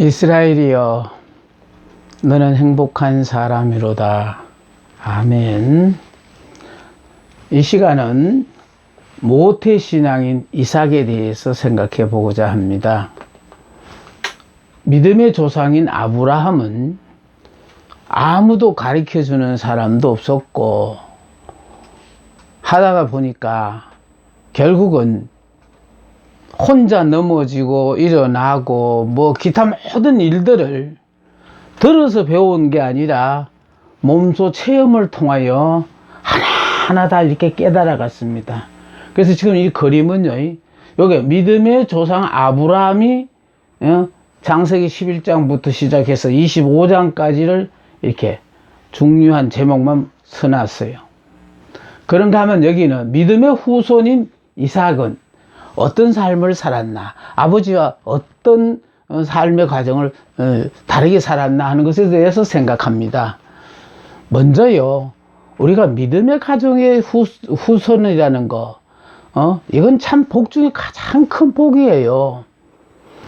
이스라엘이여, 너는 행복한 사람이로다. 아멘. 이 시간은 모태신앙인 이삭에 대해서 생각해 보고자 합니다. 믿음의 조상인 아브라함은 아무도 가르쳐 주는 사람도 없었고, 하다가 보니까 결국은 혼자 넘어지고 일어나고 뭐 기타 모든 일들을 들어서 배운 게 아니라 몸소 체험을 통하여 하나하나 다 이렇게 깨달아 갔습니다. 그래서 지금 이 그림은요, 여기 믿음의 조상 아브라함이 창세기 11장부터 시작해서 25장까지를 이렇게 중요한 제목만 써놨어요. 그런가 하면 여기는 믿음의 후손인 이삭은 어떤 삶을 살았나, 아버지와 어떤 삶의 과정을 다르게 살았나 하는 것에 대해서 생각합니다. 먼저요, 우리가 믿음의 가정의 후손이라는 거, 이건 참 복 중에 가장 큰 복이에요.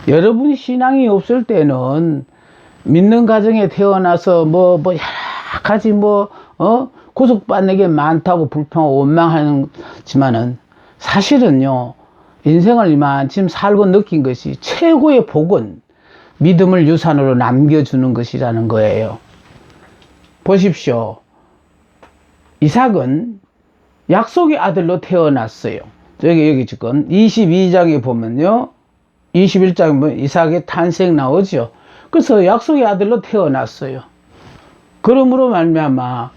여러분이 신앙이 없을 때는 믿는 가정에 태어나서 뭐 여러 가지 구속받는 게 많다고 불평하고 원망하지만은 사실은요, 인생을 이만큼 살고 느낀 것이 최고의 복은 믿음을 유산으로 남겨주는 것이라는 거예요. 보십시오. 이삭은 약속의 아들로 태어났어요. 여기 지금 22장에 보면요, 21장에 보면 이삭의 탄생 나오죠. 그래서 약속의 아들로 태어났어요. 그러므로 말미암아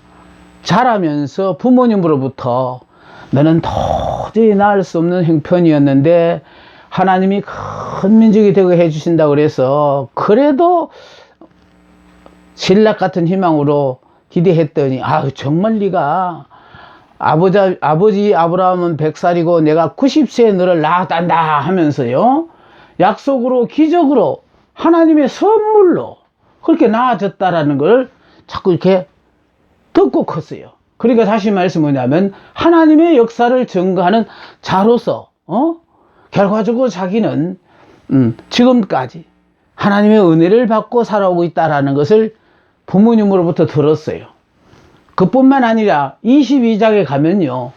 자라면서 부모님으로부터 너는 도저히 낳을 수 없는 형편이었는데 하나님이 큰 민족이 되게 해주신다고 그래서, 그래도 신락 같은 희망으로 기대했더니, 정말 네가 아버지 아브라함은 100살이고 내가 90세에 너를 낳았단다 하면서요, 약속으로 기적으로 하나님의 선물로 그렇게 낳아졌다라는 걸 자꾸 이렇게 듣고 컸어요. 그러니까 다시 말해서 뭐냐면 하나님의 역사를 증거하는 자로서 결과적으로 자기는 지금까지 하나님의 은혜를 받고 살아오고 있다라는 것을 부모님으로부터 들었어요. 그뿐만 아니라 22장에 가면요,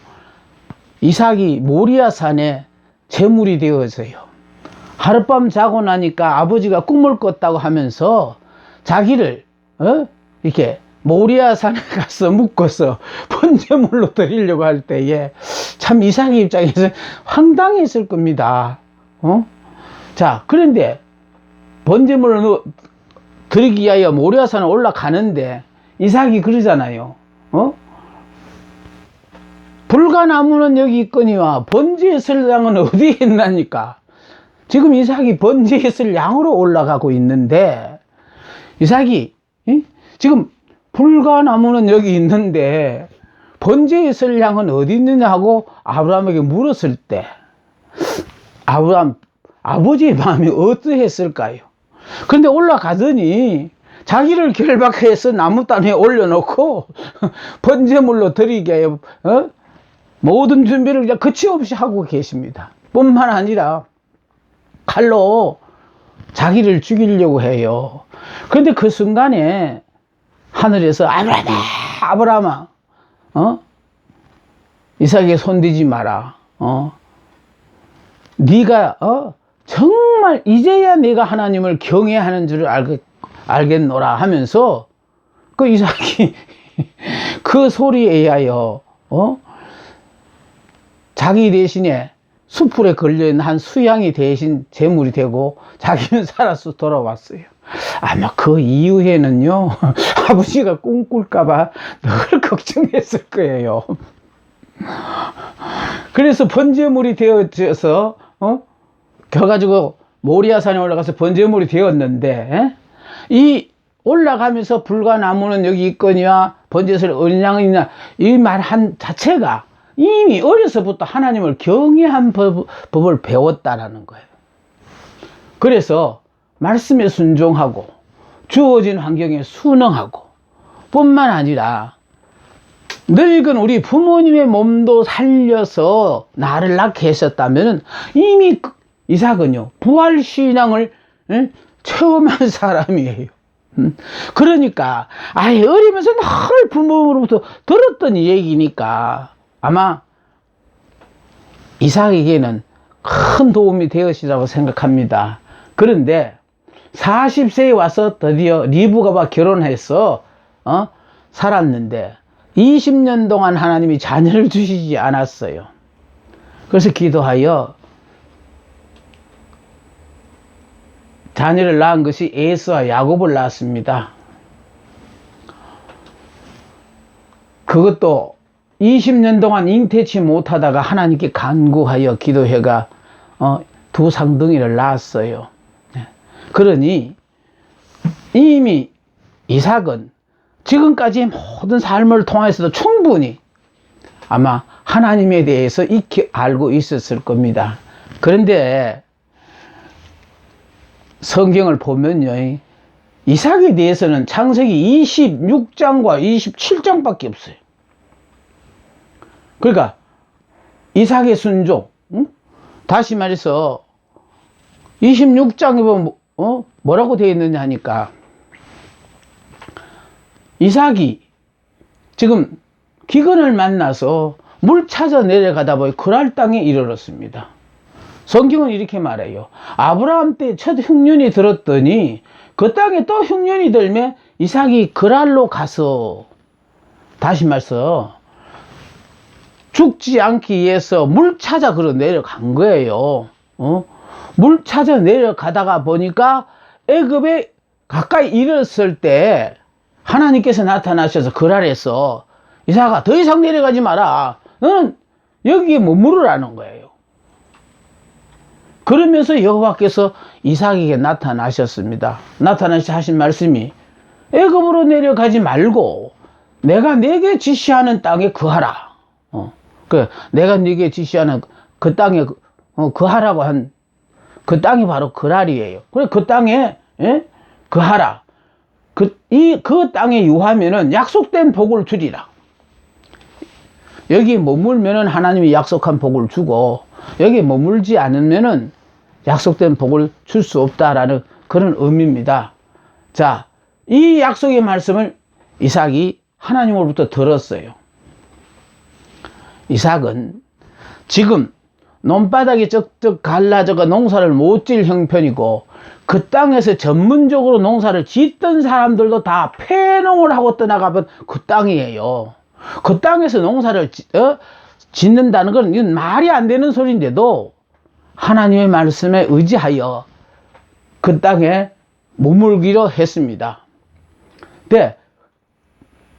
이삭이 모리아산에 제물이 되어서요, 하룻밤 자고 나니까 아버지가 꿈을 꿨다고 하면서 자기를 이렇게 모리아산에 가서 묶어서 번제물로 드리려고 할 때에 참 이삭의 입장에서 황당했을 겁니다. 자, 그런데 번제물을 드리기 위하여 모리아산에 올라가는데 이삭이 그러잖아요. 불가나무는 여기 있거니와 번제에 쓸 양은 어디에 있나니까. 지금 이삭이 번제에 쓸 양으로 올라가고 있는데, 이삭이 지금 불가나무는 여기 있는데 번제에 쓸 양은 어디 있느냐 하고 아브라함에게 물었을 때, 아브라함 아버지의 마음이 어떠했을까요? 그런데 올라가더니 자기를 결박해서 나무단에 올려놓고 번제물로 드리게 해요. 모든 준비를 그냥 거침없이 하고 계십니다. 뿐만 아니라 칼로 자기를 죽이려고 해요. 그런데 그 순간에 하늘에서 아브라함아, 이삭에게 손대지 마라. 네가 정말 이제야 내가 하나님을 경외하는 줄 알겠노라 하면서 그 이삭이 그 소리에 의하여 자기 대신에 수풀에 걸려있는 한 수양이 대신 제물이 되고 자기는 살아서 돌아왔어요. 아마 그 이후에는요, 아버지가 꿈꿀까봐 늘 걱정했을 거예요. 그래서 번제물이 되어져서 겨가지고 모리아산에 올라가서 번제물이 되었는데, 이 올라가면서 불가나무는 여기 있거니와 번제를 어린 양이 있냐, 이 말 한 자체가 이미 어려서부터 하나님을 경외한 법을 배웠다라는 거예요. 그래서 말씀에 순종하고 주어진 환경에 순응하고, 뿐만 아니라 늙은 우리 부모님의 몸도 살려서 나를 낳게 하셨다면 이미 이삭은요, 부활신앙을 체험한 사람이에요. 그러니까 아예 어리면서 늘 부모로부터 들었던 얘기니까 아마 이삭에게는 큰 도움이 되었이라고 생각합니다. 그런데 40세에 와서 드디어 리브가와 결혼해서 살았는데 20년 동안 하나님이 자녀를 주시지 않았어요. 그래서 기도하여 자녀를 낳은 것이 에서와 야곱을 낳았습니다. 그것도 20년 동안 잉태치 못하다가 하나님께 간구하여 기도해가 두 쌍둥이를 낳았어요. 그러니 이미 이삭은 지금까지 모든 삶을 통해서도 충분히 아마 하나님에 대해서 익히 알고 있었을 겁니다. 그런데 성경을 보면요, 이삭에 대해서는 창세기 26장과 27장밖에 없어요. 그러니까 이삭의 순종, 다시 말해서 26장에 보면 뭐라고 되어 있느냐 하니까 이삭이 지금 기근을 만나서 물 찾아 내려가다 보니 그랄 땅에 이르렀습니다. 성경은 이렇게 말해요. 아브라함 때 첫 흉년이 들었더니 그 땅에 또 흉년이 들면 이삭이 그랄로 가서, 다시 말해서 죽지 않기 위해서 물 찾아 그러 내려간 거예요. 물 찾아 내려가다가 보니까 애굽에 가까이 이르렀을 때 하나님께서 나타나셔서 그랄에서 이삭아 더 이상 내려가지 마라. 너는 여기에 머무르라는 거예요. 그러면서 여호와께서 이삭에게 나타나셨습니다. 나타나셔서 하신 말씀이 애굽으로 내려가지 말고 내가 네게 지시하는 땅에 거하라. 내가 네게 지시하는 그 땅에 거하라고 한 그 땅이 바로 그랄이에요. 그래 그 땅에 거하라. 그 땅에 유하면은 약속된 복을 주리라. 여기 머물면은 하나님이 약속한 복을 주고 여기 머물지 않으면은 약속된 복을 줄 수 없다라는 그런 의미입니다. 자, 이 약속의 말씀을 이삭이 하나님으로부터 들었어요. 이삭은 지금 논바닥이 쩍쩍 갈라져가 농사를 못 질 형편이고 그 땅에서 전문적으로 농사를 짓던 사람들도 다 폐농을 하고 떠나가본 그 땅이에요. 그 땅에서 농사를 짓는다는 건 이건 말이 안 되는 소리인데도 하나님의 말씀에 의지하여 그 땅에 머물기로 했습니다. 근데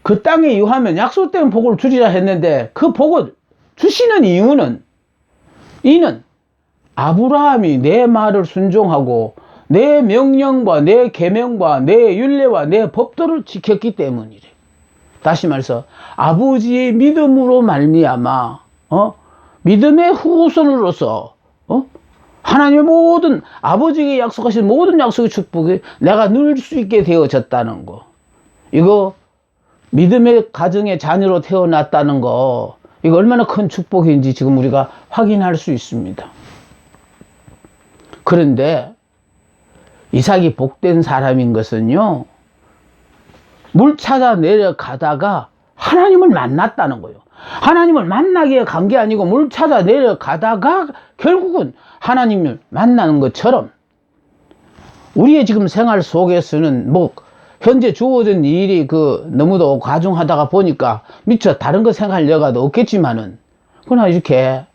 그 땅에 유하면 약속된 복을 주리라 했는데 그 복을 주시는 이유는 이는 아브라함이 내 말을 순종하고 내 명령과 내 계명과 내 율례와 내 법도를 지켰기 때문이래. 다시 말해서 아버지의 믿음으로 말미암아 믿음의 후손으로서 하나님의 모든 아버지에게 약속하신 모든 약속의 축복이 내가 누릴 수 있게 되어졌다는 거. 이거 믿음의 가정의 자녀로 태어났다는 거, 이거 얼마나 큰 축복인지 지금 우리가 확인할 수 있습니다. 그런데 이삭이 복된 사람인 것은요, 물 찾아 내려가다가 하나님을 만났다는 거예요. 하나님을 만나기에 간 게 아니고 물 찾아 내려가다가 결국은 하나님을 만나는 것처럼 우리의 지금 생활 속에서는 현재 주어진 일이 너무도 과중하다가 보니까 미처 다른 거 생각할 여가도 없겠지만은, 그러나 이렇게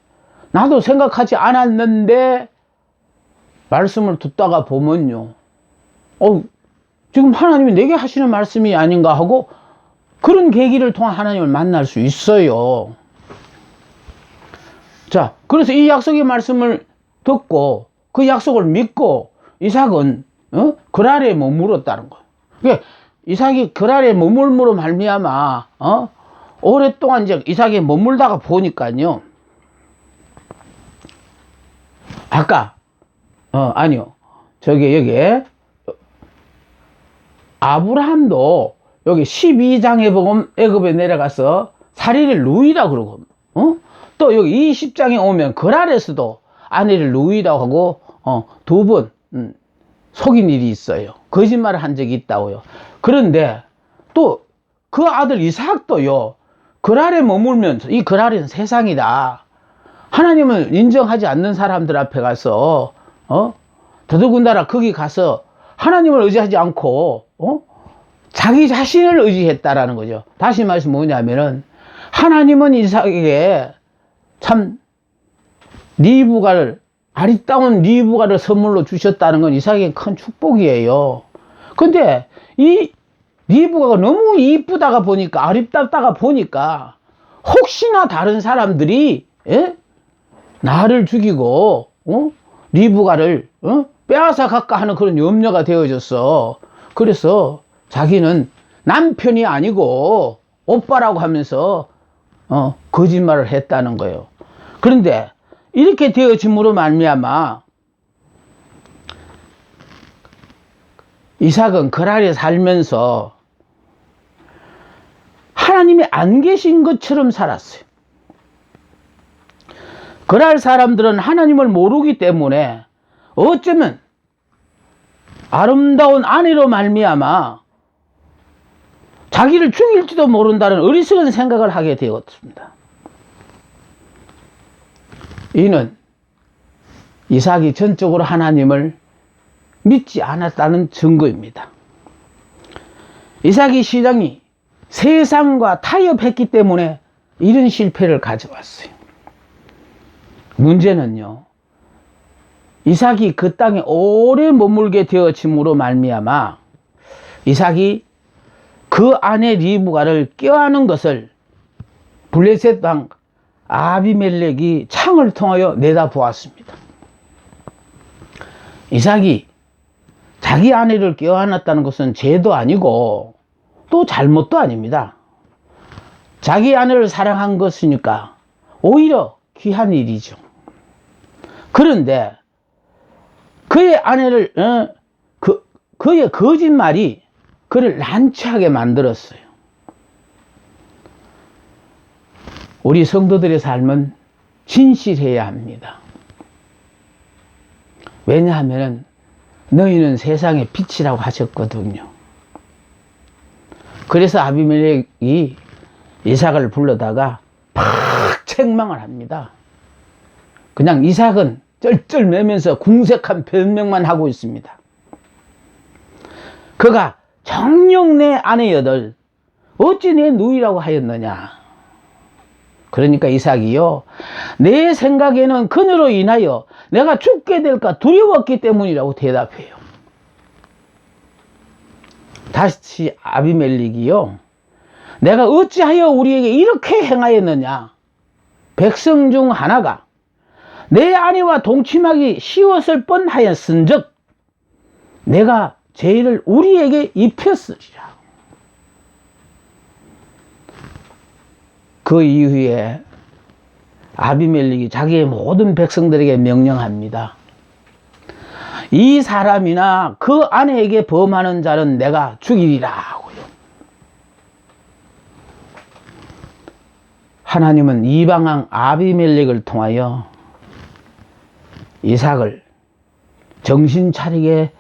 나도 생각하지 않았는데 말씀을 듣다가 보면요, 지금 하나님이 내게 하시는 말씀이 아닌가 하고 그런 계기를 통해 하나님을 만날 수 있어요. 자, 그래서 이 약속의 말씀을 듣고 그 약속을 믿고 이삭은 그랄에 머물렀다는 거예요. 그러니까 이삭이 그랄에 머물므로 말미암아 오랫동안 이제 이삭이 머물다가 보니까요, 아까 아니요, 여기 아브라함도 여기 12장에 보면 애굽에 내려가서 사리를 누이라 그러고, 또 여기 20장에 오면 그랄에서도 아내를 누이라고 하고 두 번 속인 일이 있어요. 거짓말을 한 적이 있다고요. 그런데 또 그 아들 이삭도요, 그랄에 머물면서, 이 그랄은 세상이다, 하나님을 인정하지 않는 사람들 앞에 가서 더더군다나 거기 가서 하나님을 의지하지 않고 자기 자신을 의지했다라는 거죠. 다시 말해서 뭐냐면은, 하나님은 이삭에게 참 아리따운 리브가를 선물로 주셨다는 건 이삭에게 큰 축복이에요. 근데 이 리브가가 너무 이쁘다가 보니까, 아름답다가 보니까, 혹시나 다른 사람들이 나를 죽이고 리브가를 빼앗아 갈까 하는 그런 염려가 되어졌어. 그래서 자기는 남편이 아니고 오빠라고 하면서 거짓말을 했다는 거예요. 그런데 이렇게 되어짐으로 말미암아 이삭은 그랄에 살면서 하나님이 안 계신 것처럼 살았어요. 그랄 사람들은 하나님을 모르기 때문에 어쩌면 아름다운 아내로 말미암아 자기를 죽일지도 모른다는 어리석은 생각을 하게 되었습니다. 이는 이삭이 전적으로 하나님을 믿지 않았다는 증거입니다. 이삭이 신앙이 세상과 타협했기 때문에 이런 실패를 가져왔어요. 문제는요, 이삭이 그 땅에 오래 머물게 되어짐으로 말미암아 이삭이 그 아내 리브가를 껴안은 것을 블레셋 왕 아비멜렉이 창을 통하여 내다보았습니다. 이삭이 자기 아내를 껴안았다는 것은 죄도 아니고 또 잘못도 아닙니다. 자기 아내를 사랑한 것이니까 오히려 귀한 일이죠. 그런데 그의 아내를 그의 거짓말이 그를 난처하게 만들었어요. 우리 성도들의 삶은 진실해야 합니다. 왜냐하면 너희는 세상의 빛이라고 하셨거든요. 그래서 아비멜렉이 이삭을 불러다가 팍 책망을 합니다. 그냥 이삭은 쩔쩔매면서 궁색한 변명만 하고 있습니다. 그가 정녕 내 아내여들 어찌 내 누이라고 하였느냐. 그러니까 이삭이요, 내 생각에는 그녀로 인하여 내가 죽게 될까 두려웠기 때문이라고 대답해요. 다시 아비멜렉이요, 내가 어찌하여 우리에게 이렇게 행하였느냐. 백성 중 하나가 내 아내와 동침하기 쉬웠을 뻔하였은즉 내가 죄를 우리에게 입혔으리라. 그 이후에 아비멜렉이 자기의 모든 백성들에게 명령합니다. 이 사람이나 그 아내에게 범하는 자는 내가 죽이리라 하고요. 하나님은 이방왕 아비멜렉을 통하여 이삭을 정신 차리게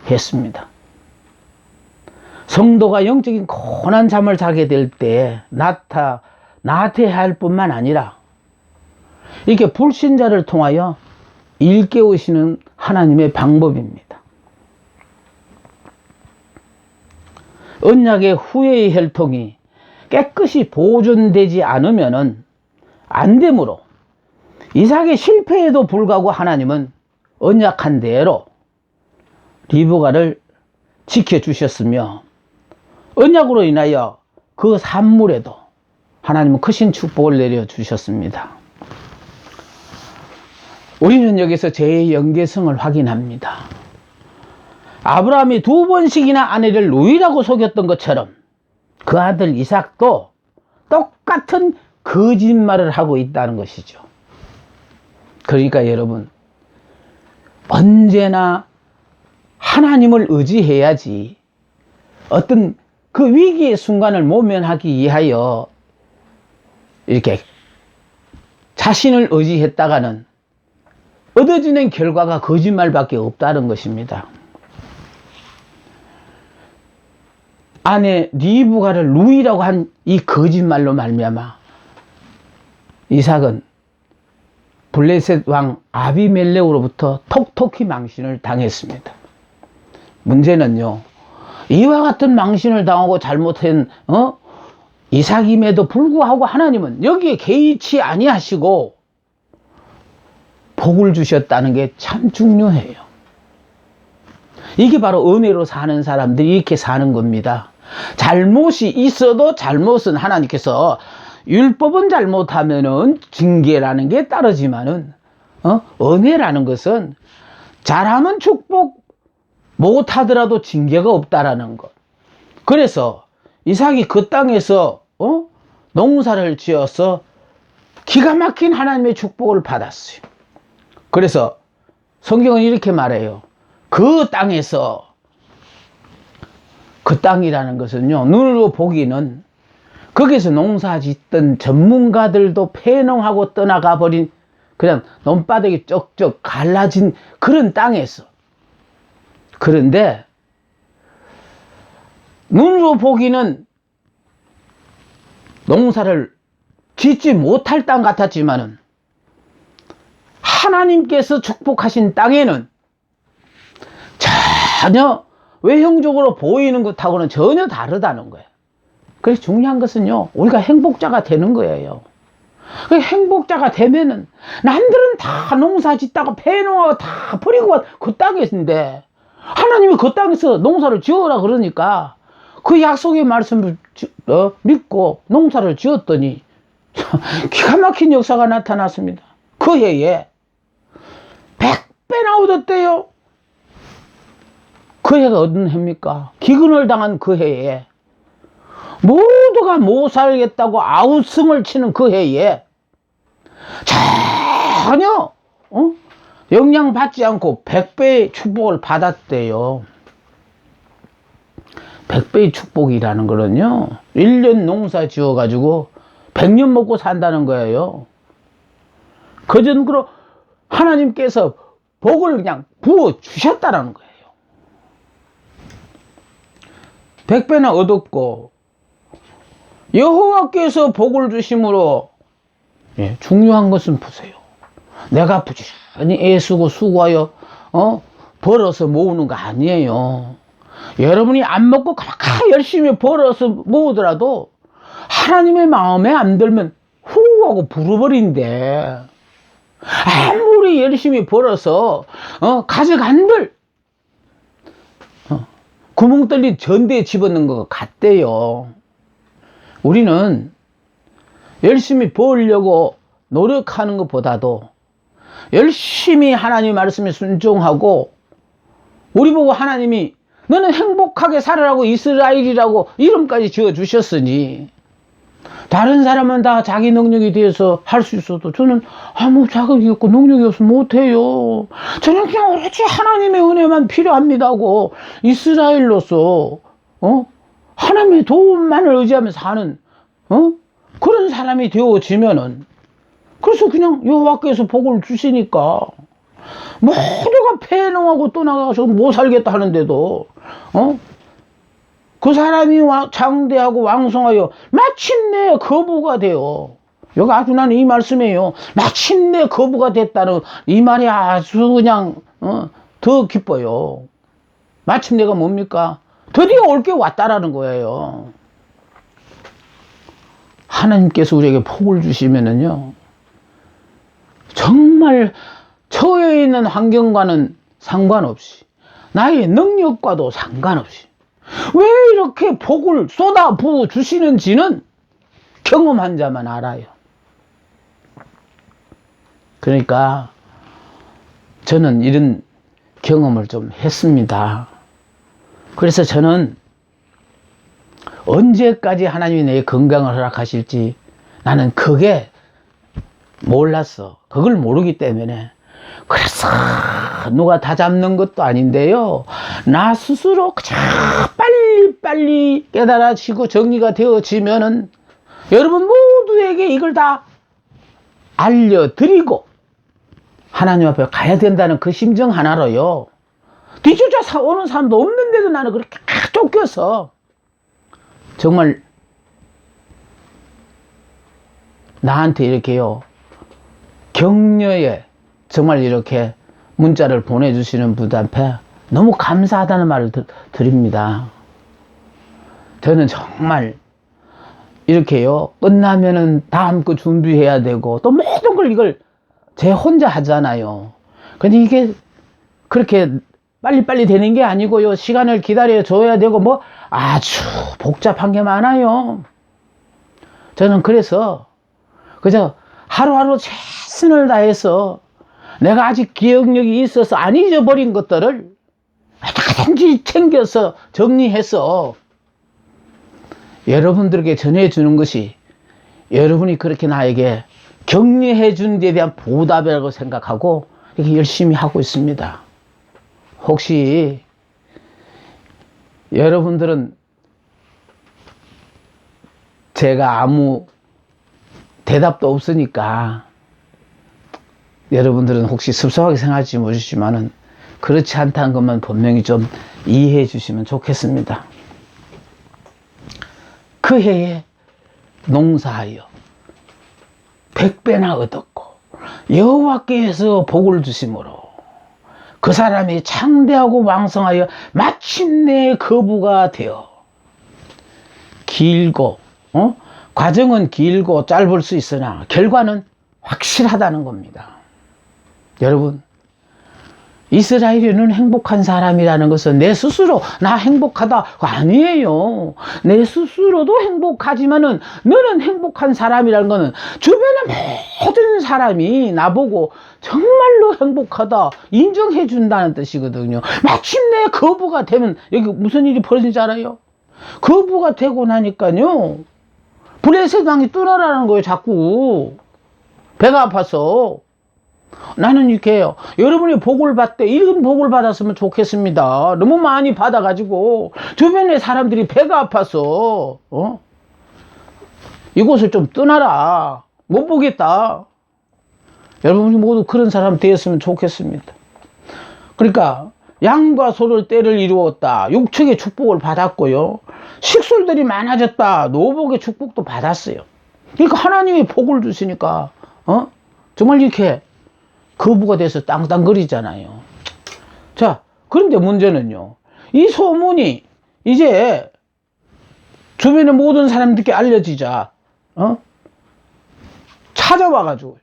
했습니다. 성도가 영적인 고난 잠을 자게 될 때 나태해야 할 뿐만 아니라 이렇게 불신자를 통하여 일깨우시는 하나님의 방법입니다. 언약의 후회의 혈통이 깨끗이 보존되지 않으면 안 되므로 이삭의 실패에도 불구하고 하나님은 언약한 대로 리브가를 지켜주셨으며 언약으로 인하여 그 산물에도 하나님은 크신 축복을 내려주셨습니다. 우리는 여기서 죄의 연계성을 확인합니다. 아브라함이 2번씩이나 아내를 누이라고 속였던 것처럼 그 아들 이삭도 똑같은 거짓말을 하고 있다는 것이죠. 그러니까 여러분, 언제나 하나님을 의지해야지 어떤 그 위기의 순간을 모면하기 위하여 이렇게 자신을 의지했다가는 얻어지는 결과가 거짓말밖에 없다는 것입니다. 아내 리브가를 루이라고 한 이 거짓말로 말미암아 이삭은 블레셋 왕 아비멜렉으로부터 톡톡히 망신을 당했습니다. 문제는요, 이와 같은 망신을 당하고 잘못한 이삭임에도 불구하고 하나님은 여기에 개의치 아니하시고 복을 주셨다는 게 참 중요해요. 이게 바로 은혜로 사는 사람들이 이렇게 사는 겁니다. 잘못이 있어도 잘못은 하나님께서 율법은 잘못하면은 징계라는 게 따르지만은 은혜라는 것은 잘하면 축복, 못하더라도 징계가 없다라는 것. 그래서 이삭이 그 땅에서 농사를 지어서 기가 막힌 하나님의 축복을 받았어요. 그래서 성경은 이렇게 말해요. 그 땅에서, 그 땅이라는 것은요, 눈으로 보기는 거기서 농사 짓던 전문가들도 폐농하고 떠나가 버린 그냥 논바닥이 쩍쩍 갈라진 그런 땅에서. 그런데 눈으로 보기는 농사를 짓지 못할 땅 같았지만은 하나님께서 축복하신 땅에는 전혀 외형적으로 보이는 것하고는 전혀 다르다는 거예요. 그래서 중요한 것은요, 우리가 행복자가 되는 거예요. 그 행복자가 되면은 남들은 다 농사 짓다가 폐농하고 다 버리고 그 땅에 있는데 하나님이 그 땅에서 농사를 지어라 그러니까 그 약속의 말씀을 믿고 농사를 지었더니 기가 막힌 역사가 나타났습니다. 그 해에 100배나 얻었대요. 그 해가 어떤 해입니까? 기근을 당한 그 해에 모두가 못 살겠다고 아우성을 치는 그 해에 전혀 영향받지 않고 100배의 축복을 받았대요. 100배의 축복이라는 거는요, 1년 농사 지어 가지고 100년 먹고 산다는 거예요. 그 정도로 하나님께서 복을 그냥 부어 주셨다는 거예요. 100배나 얻었고 여호와께서 복을 주심으로, 중요한 것은 보세요. 내가 부지런히 애쓰고 수고하여 벌어서 모으는 거 아니에요. 여러분이 안 먹고 그렇게 열심히 벌어서 모으더라도 하나님의 마음에 안 들면 후 하고 불어버린대. 아무리 열심히 벌어서 가져간들 구멍 뚫린 전대에 집어넣는 것 같대요. 우리는 열심히 벌려고 노력하는 것보다도 열심히 하나님 말씀에 순종하고, 우리 보고 하나님이 너는 행복하게 살아라고 이스라엘이라고 이름까지 지어주셨으니 다른 사람은 다 자기 능력에 대해서 할 수 있어도 저는 아무 자격이 없고 능력이 없으면 못해요. 저는 그냥 오로지 하나님의 은혜만 필요합니다고 이스라엘로서 하나님의 도움만을 의지하며 사는 그런 사람이 되어지면은, 그래서 그냥 여호와께서 복을 주시니까 모두가 폐농하고 떠나가서 못 살겠다 하는데도 그 사람이 장대하고 왕성하여 마침내 거부가 되어, 여기 아주 나는 이 말씀이에요. 마침내 거부가 됐다는 이 말이 아주 그냥 더 기뻐요. 마침내가 뭡니까? 드디어 올 게 왔다라는 거예요. 하나님께서 우리에게 복을 주시면은요, 정말 처해 있는 환경과는 상관없이, 나의 능력과도 상관없이 왜 이렇게 복을 쏟아 부어 주시는지는 경험한 자만 알아요. 그러니까 저는 이런 경험을 좀 했습니다. 그래서 저는 언제까지 하나님이 내 건강을 허락하실지 나는 그게 몰랐어. 그걸 모르기 때문에. 그래서 누가 다 잡는 것도 아닌데요, 나 스스로 그냥 빨리 깨달아지고 정리가 되어지면은 여러분 모두에게 이걸 다 알려드리고 하나님 앞에 가야 된다는 그 심정 하나로요, 뒤쫓아 오는 사람도 없는데도 나는 그렇게 쫓겨서 정말 나한테 이렇게요, 격려에 정말 이렇게 문자를 보내주시는 분한테 너무 감사하다는 말을 드립니다. 저는 정말 이렇게요, 끝나면은 다음 거 준비해야 되고, 또 모든 걸 이걸 제 혼자 하잖아요. 근데 이게 그렇게 빨리빨리 되는 게 아니고요, 시간을 기다려 줘야 되고, 뭐 아주 복잡한 게 많아요. 저는 그래서 그저 하루하루 최선을 다해서 내가 아직 기억력이 있어서 안 잊어버린 것들을 어떻게든지 챙겨서 정리해서 여러분들에게 전해주는 것이, 여러분이 그렇게 나에게 격려해 주는 데 대한 보답이라고 생각하고 이렇게 열심히 하고 있습니다. 혹시 여러분들은 제가 아무 대답도 없으니까 여러분들은 혹시 섭섭하게 생각할지 모르지만은 그렇지 않다는 것만 분명히 좀 이해해 주시면 좋겠습니다. 그 해에 농사하여 100배나 얻었고 여호와께서 복을 주심으로 그 사람이 창대하고 왕성하여 마침내 거부가 되어, 길고 과정은 길고 짧을 수 있으나 결과는 확실하다는 겁니다. 여러분, 이스라엘은 행복한 사람이라는 것은 내 스스로 나 행복하다 아니에요. 내 스스로도 행복하지만은 너는 행복한 사람이라는 것은 주변의 모든 사람이 나보고 정말로 행복하다 인정해 준다는 뜻이거든요. 마침내 거부가 되면 여기 무슨 일이 벌어진지 알아요? 거부가 되고 나니까요, 불의세상이 떠나라는 거예요. 자꾸 배가 아파서. 나는 이렇게 해요. 여러분이 복을 받되 이런 복을 받았으면 좋겠습니다. 너무 많이 받아가지고 주변에 사람들이 배가 아파서 이곳을 좀 떠나라, 못 보겠다. 여러분이 모두 그런 사람 되었으면 좋겠습니다. 그러니까 양과 소를 때를 이루었다, 육축의 축복을 받았고요, 식솔들이 많아졌다, 노복의 축복도 받았어요. 그러니까 하나님이 복을 주시니까 정말 이렇게 거부가 돼서 땅땅거리잖아요. 자, 그런데 문제는요, 이 소문이 이제 주변의 모든 사람들께 알려지자 찾아와가지고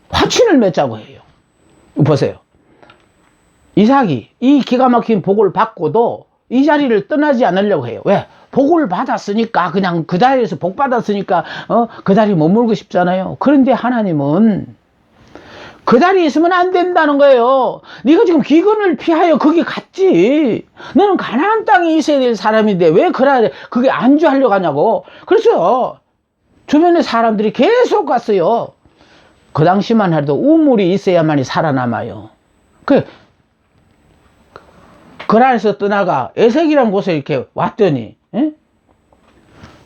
화친을 맺자고 해요. 보세요. 이삭이 이 기가 막힌 복을 받고도 이 자리를 떠나지 않으려고 해요. 왜? 복을 받았으니까, 그냥 그 자리에서 복 받았으니까 그 자리에 머물고 싶잖아요. 그런데 하나님은 그 자리에 있으면 안 된다는 거예요. 네가 지금 기근을 피하여 거기 갔지. 너는 가나안 땅에 있어야 될 사람인데 왜 그게 안주하려고 하냐고. 그래서 주변에 사람들이 계속 갔어요. 그 당시만 해도 우물이 있어야만이 살아남아요. 그랄에서 떠나가 에색이라는 곳에 이렇게 왔더니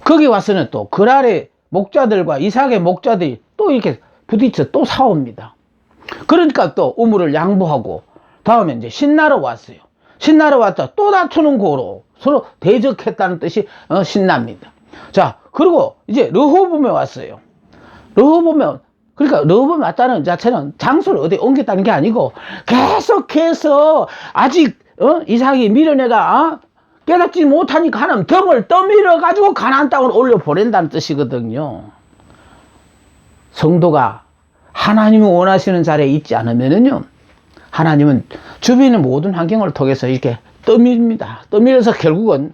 거기 와서는 또 그랄의 목자들과 이삭의 목자들이 또 이렇게 부딪혀 또 싸웁니다. 그러니까 또 우물을 양보하고 다음에 이제 신나러 왔어요. 신나러 왔다 또 다투는 고로 서로 대적했다는 뜻이 신납니다. 자, 그리고 이제 르호봄에 왔어요. 그러니까 르호봄에 왔다는 자체는 장소를 어디 옮겼다는 게 아니고 계속해서 아직 이삭이 미련애가 깨닫지 못하니까 하나님 덤을 떠밀어 가지고 가나안 땅을 올려 보낸다는 뜻이거든요. 성도가 하나님이 원하시는 자리에 있지 않으면은요, 하나님은 주변의 모든 환경을 통해서 이렇게 떠밀입니다. 떠밀어서 결국은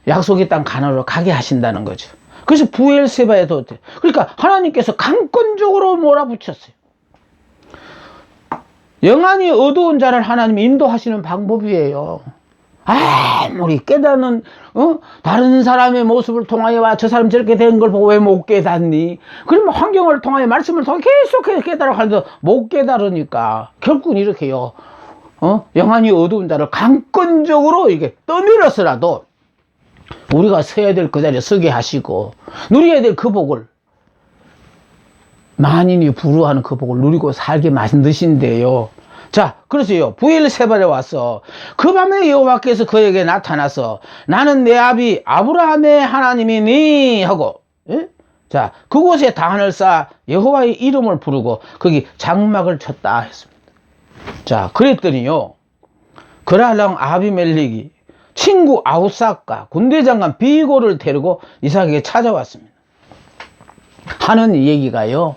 약속의 땅 가나안으로 가게 하신다는 거죠. 그래서 부엘세바에도, 그러니까 하나님께서 강권적으로 몰아붙였어요. 영안이 어두운 자를 하나님이 인도하시는 방법이에요. 아무리 깨닫는 다른 사람의 모습을 통하여 와 저 사람 저렇게 된 걸 보고 왜 못 깨닫니? 그러면 환경을 통하여 말씀을 통해 계속해서 깨달아 가는데 못 깨달으니까 결국은 이렇게요, 영안이 어두운 자를 강권적으로 이게 떠밀어서라도 우리가 서야 될 그 자리에 서게 하시고 누려야 될 그 복을, 만인이 부러워하는 그 복을 누리고 살게 만드신대요. 자, 그래서요, 부엘세발에 와서 그 밤에 여호와께서 그에게 나타나서 나는 내 아비 아브라함의 하나님이니 하고, 예? 자, 그곳에 단을 쌓아 여호와의 이름을 부르고 거기 장막을 쳤다 했습니다. 자, 그랬더니요, 그랄랑 아비멜렉이 친구 아우삭과 군대장관 비고를 데리고 이삭에게 찾아왔습니다. 하는 얘기가요,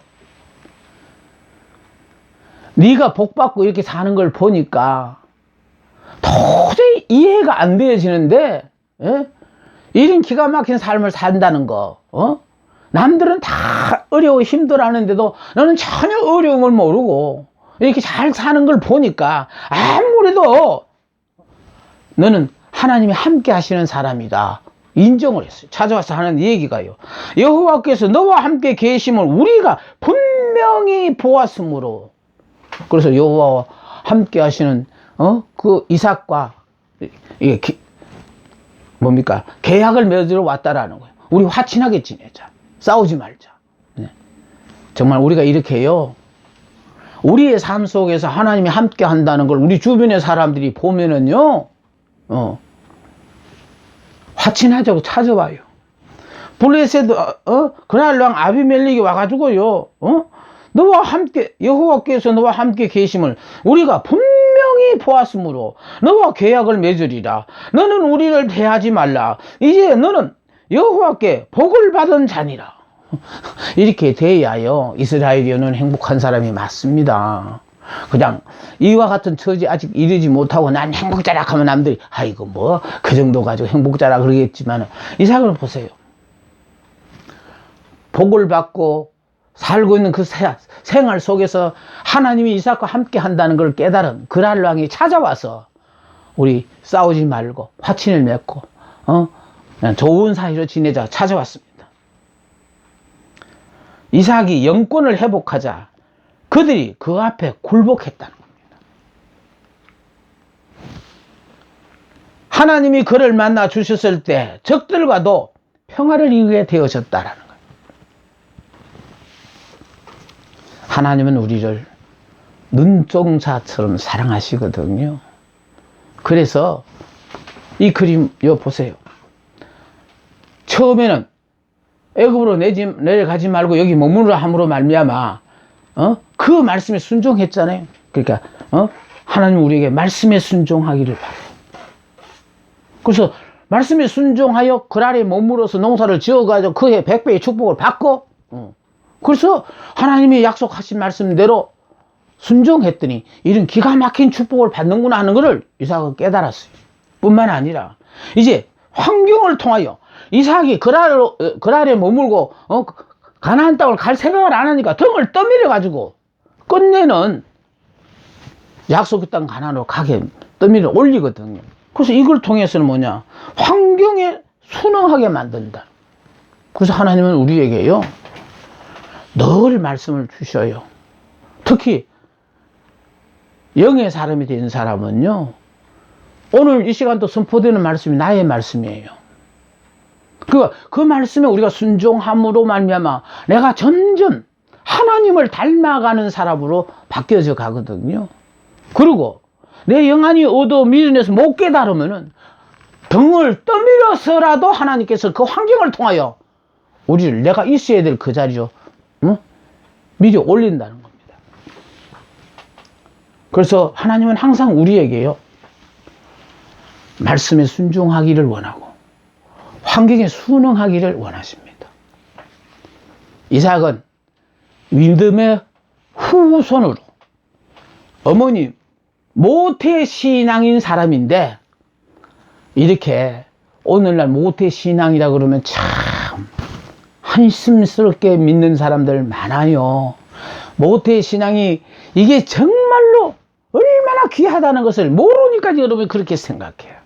네가 복받고 이렇게 사는 걸 보니까 도저히 이해가 안 되어지는데, 예? 이런 기가 막힌 삶을 산다는 거, 남들은 다 어려워 힘들어 하는데도 너는 전혀 어려움을 모르고 이렇게 잘 사는 걸 보니까 아무래도 너는 하나님이 함께 하시는 사람이다 인정을 했어요. 찾아와서 하는 얘기가요, 여호와께서 너와 함께 계심을 우리가 분명히 보았으므로. 그래서 여호와와 함께 하시는 그 이삭과 이게 뭡니까? 계약을 맺으러 왔다라는 거예요. 우리 화친하게 지내자. 싸우지 말자. 네. 정말 우리가 이렇게요, 우리의 삶 속에서 하나님이 함께 한다는 걸 우리 주변의 사람들이 보면은요, 화친하자고 찾아와요. 블레셋 그랄랑 아비멜렉이 와가지고요, 너와 함께, 여호와께서 너와 함께 계심을 우리가 분명히 보았으므로 너와 계약을 맺으리라. 너는 우리를 대하지 말라. 이제 너는 여호와께 복을 받은 자니라. 이렇게 대해야요, 이스라엘이는 행복한 사람이 맞습니다. 그냥 이와 같은 처지 아직 이르지 못하고 난 행복자라 하면 남들이 아이고 뭐 그 정도 가지고 행복자라 그러겠지만, 이삭을 보세요. 복을 받고 살고 있는 그 생활 속에서 하나님이 이삭과 함께 한다는 걸 깨달은 그랄 왕이 찾아와서 우리 싸우지 말고 화친을 맺고 그냥 좋은 사이로 지내자 찾아왔습니다. 이삭이 영권을 회복하자 그들이 그 앞에 굴복했다는 겁니다. 하나님이 그를 만나 주셨을 때 적들과도 평화를 이루게 되어졌다라는 거예요. 하나님은 우리를 눈동자처럼 사랑하시거든요. 그래서 이 그림 요 보세요. 처음에는 애굽으로 내려가지 말고 여기 머무르라 함으로 말미암아 그 말씀에 순종했잖아요. 그러니까 하나님 우리에게 말씀에 순종하기를 바래요. 그래서 말씀에 순종하여 그 아래 머무러서 농사를 지어가지고 그해 100배의 축복을 받고, 그래서 하나님이 약속하신 말씀대로 순종했더니 이런 기가 막힌 축복을 받는구나 하는 것을 이삭은 깨달았어요. 뿐만 아니라 이제 환경을 통하여 이삭이 그랄에 머물고 가나안 땅을 갈 생각을 안 하니까 등을 떠밀어 가지고 끝내는 약속의 땅 가나안으로 가게 떠밀어 올리거든요. 그래서 이걸 통해서는 뭐냐, 환경에 순응하게 만든다. 그래서 하나님은 우리에게요 늘 말씀을 주셔요. 특히 영의 사람이 된 사람은요, 오늘 이 시간도 선포되는 말씀이 나의 말씀이에요. 그 말씀에 우리가 순종함으로 말미암아 내가 점점 하나님을 닮아가는 사람으로 바뀌어져 가거든요. 그리고 내 영안이 어두워 미련해서 못 깨달으면은 등을 떠밀어서라도 하나님께서 그 환경을 통하여 우리를 내가 있어야 될 그 자리로 밀어 올린다는 겁니다. 그래서 하나님은 항상 우리에게요 말씀에 순종하기를 원하고 환경에 순응하기를 원하십니다. 이삭은 믿음의 후손으로 어머니 모태신앙인 사람인데, 이렇게 오늘날 모태신앙이라 그러면 참 한심스럽게 믿는 사람들 많아요. 모태신앙이 이게 정말로 얼마나 귀하다는 것을 모르니까 여러분이 그렇게 생각해요.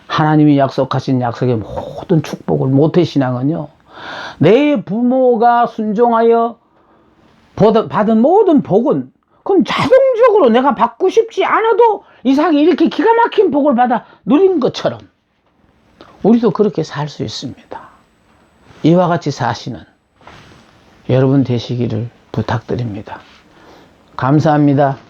하나님이 약속하신 약속의 모든 축복을, 모태신앙은요 내 부모가 순종하여 받은 모든 복은 그럼 자동적으로 내가 받고 싶지 않아도 이삭이 이렇게 기가 막힌 복을 받아 누린 것처럼 우리도 그렇게 살 수 있습니다. 이와 같이 사시는 여러분 되시기를 부탁드립니다. 감사합니다.